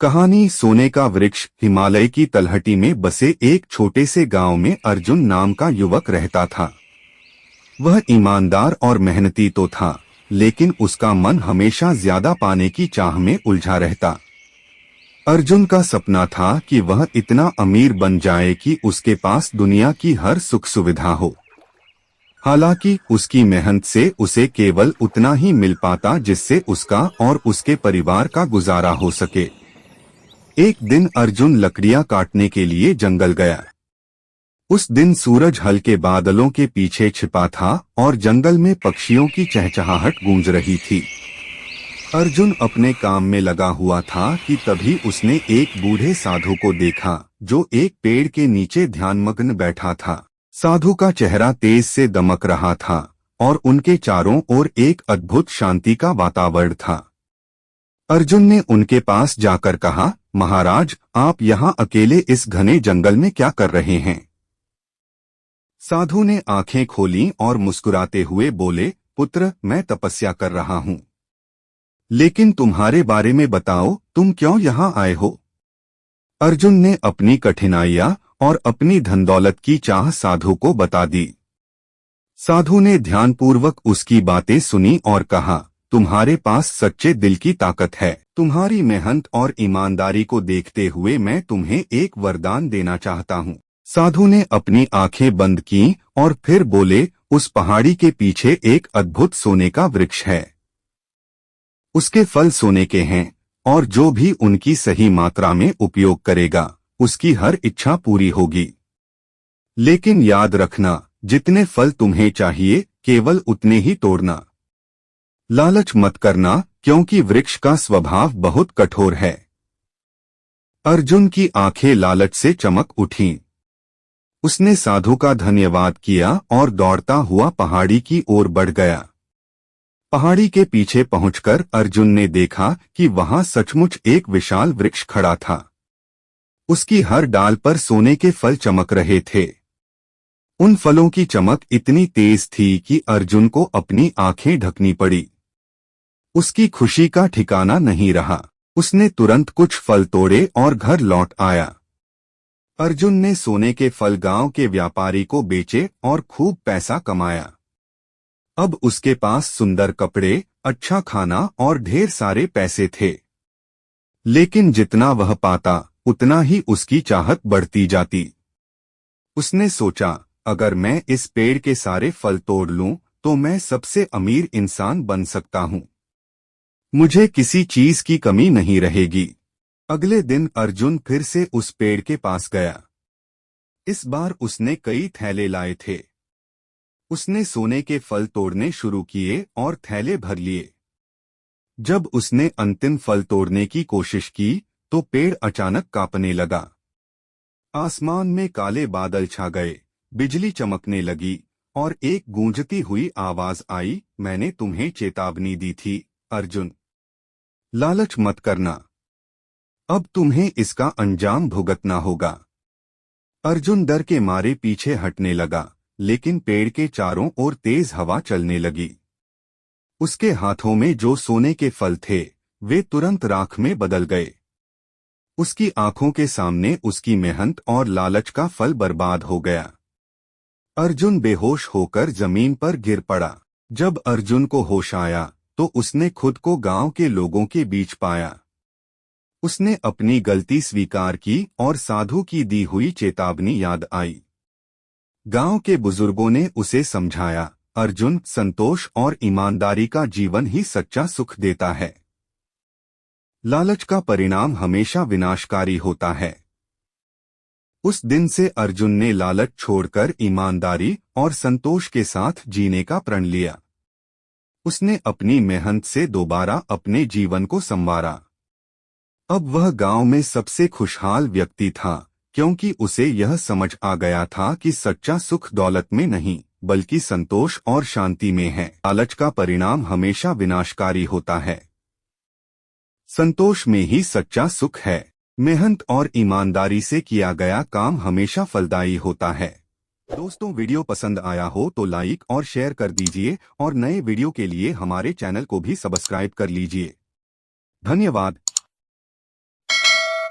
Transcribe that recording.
कहानी सोने का वृक्ष। हिमालय की तलहटी में बसे एक छोटे से गांव में अर्जुन नाम का युवक रहता था। वह ईमानदार और मेहनती तो था, लेकिन उसका मन हमेशा ज्यादा पाने की चाह में उलझा रहता। अर्जुन का सपना था कि वह इतना अमीर बन जाए कि उसके पास दुनिया की हर सुख सुविधा हो। हालांकि उसकी मेहनत से उसे केवल उतना ही मिल पाता जिससे उसका और उसके परिवार का गुजारा हो सके। एक दिन अर्जुन लकड़ियां काटने के लिए जंगल गया। उस दिन सूरज हल्के बादलों के पीछे छिपा था और जंगल में पक्षियों की चहचहाहट गूंज रही थी। अर्जुन अपने काम में लगा हुआ था कि तभी उसने एक बूढ़े साधु को देखा जो एक पेड़ के नीचे ध्यानमग्न बैठा था। साधु का चेहरा तेज से दमक रहा था और उनके चारों ओर एक अद्भुत शांति का वातावरण था। अर्जुन ने उनके पास जाकर कहा, महाराज, आप यहाँ अकेले इस घने जंगल में क्या कर रहे हैं? साधु ने आंखें खोलीं और मुस्कुराते हुए बोले, पुत्र, मैं तपस्या कर रहा हूँ। लेकिन तुम्हारे बारे में बताओ, तुम क्यों यहाँ आए हो? अर्जुन ने अपनी कठिनाइयां और अपनी धन दौलत की चाह साधु को बता दी। साधु ने ध्यानपूर्वक उसकी बातें सुनी और कहा, तुम्हारे पास सच्चे दिल की ताकत है। तुम्हारी मेहनत और ईमानदारी को देखते हुए मैं तुम्हें एक वरदान देना चाहता हूँ। साधु ने अपनी आंखें बंद की और फिर बोले, उस पहाड़ी के पीछे एक अद्भुत सोने का वृक्ष है। उसके फल सोने के हैं और जो भी उनकी सही मात्रा में उपयोग करेगा उसकी हर इच्छा पूरी होगी। लेकिन याद रखना, जितने फल तुम्हें चाहिए केवल उतने ही तोड़ना। लालच मत करना, क्योंकि वृक्ष का स्वभाव बहुत कठोर है। अर्जुन की आंखें लालच से चमक उठीं। उसने साधु का धन्यवाद किया और दौड़ता हुआ पहाड़ी की ओर बढ़ गया। पहाड़ी के पीछे पहुंचकर अर्जुन ने देखा कि वहां सचमुच एक विशाल वृक्ष खड़ा था। उसकी हर डाल पर सोने के फल चमक रहे थे। उन फलों की चमक इतनी तेज थी कि अर्जुन को अपनी आंखें ढकनी पड़ी। उसकी खुशी का ठिकाना नहीं रहा। उसने तुरंत कुछ फल तोड़े और घर लौट आया। अर्जुन ने सोने के फल गांव के व्यापारी को बेचे और खूब पैसा कमाया। अब उसके पास सुंदर कपड़े, अच्छा खाना और ढेर सारे पैसे थे। लेकिन जितना वह पाता उतना ही उसकी चाहत बढ़ती जाती। उसने सोचा, अगर मैं इस पेड़ के सारे फल तोड़ लूं तो मैं सबसे अमीर इंसान बन सकता हूं। मुझे किसी चीज की कमी नहीं रहेगी। अगले दिन अर्जुन फिर से उस पेड़ के पास गया। इस बार उसने कई थैले लाए थे। उसने सोने के फल तोड़ने शुरू किए और थैले भर लिए। जब उसने अंतिम फल तोड़ने की कोशिश की तो पेड़ अचानक कांपने लगा। आसमान में काले बादल छा गए, बिजली चमकने लगी और एक गूंजती हुई आवाज आई, मैंने तुम्हें चेतावनी दी थी अर्जुन, लालच मत करना। अब तुम्हें इसका अंजाम भुगतना होगा। अर्जुन डर के मारे पीछे हटने लगा, लेकिन पेड़ के चारों ओर तेज हवा चलने लगी। उसके हाथों में जो सोने के फल थे वे तुरंत राख में बदल गए। उसकी आंखों के सामने उसकी मेहनत और लालच का फल बर्बाद हो गया। अर्जुन बेहोश होकर जमीन पर गिर पड़ा। जब अर्जुन को होश आया तो उसने खुद को गांव के लोगों के बीच पाया। उसने अपनी गलती स्वीकार की और साधु की दी हुई चेतावनी याद आई। गांव के बुजुर्गों ने उसे समझाया, अर्जुन, संतोष और ईमानदारी का जीवन ही सच्चा सुख देता है। लालच का परिणाम हमेशा विनाशकारी होता है। उस दिन से अर्जुन ने लालच छोड़कर ईमानदारी और संतोष के साथ जीने का प्रण लिया। उसने अपनी मेहनत से दोबारा अपने जीवन को संवारा। अब वह गांव में सबसे खुशहाल व्यक्ति था, क्योंकि उसे यह समझ आ गया था कि सच्चा सुख दौलत में नहीं बल्कि संतोष और शांति में है। लालच का परिणाम हमेशा विनाशकारी होता है। संतोष में ही सच्चा सुख है। मेहनत और ईमानदारी से किया गया काम हमेशा फलदायी होता है। दोस्तों, वीडियो पसंद आया हो तो लाइक और शेयर कर दीजिए और नए वीडियो के लिए हमारे चैनल को भी सब्सक्राइब कर लीजिए। धन्यवाद।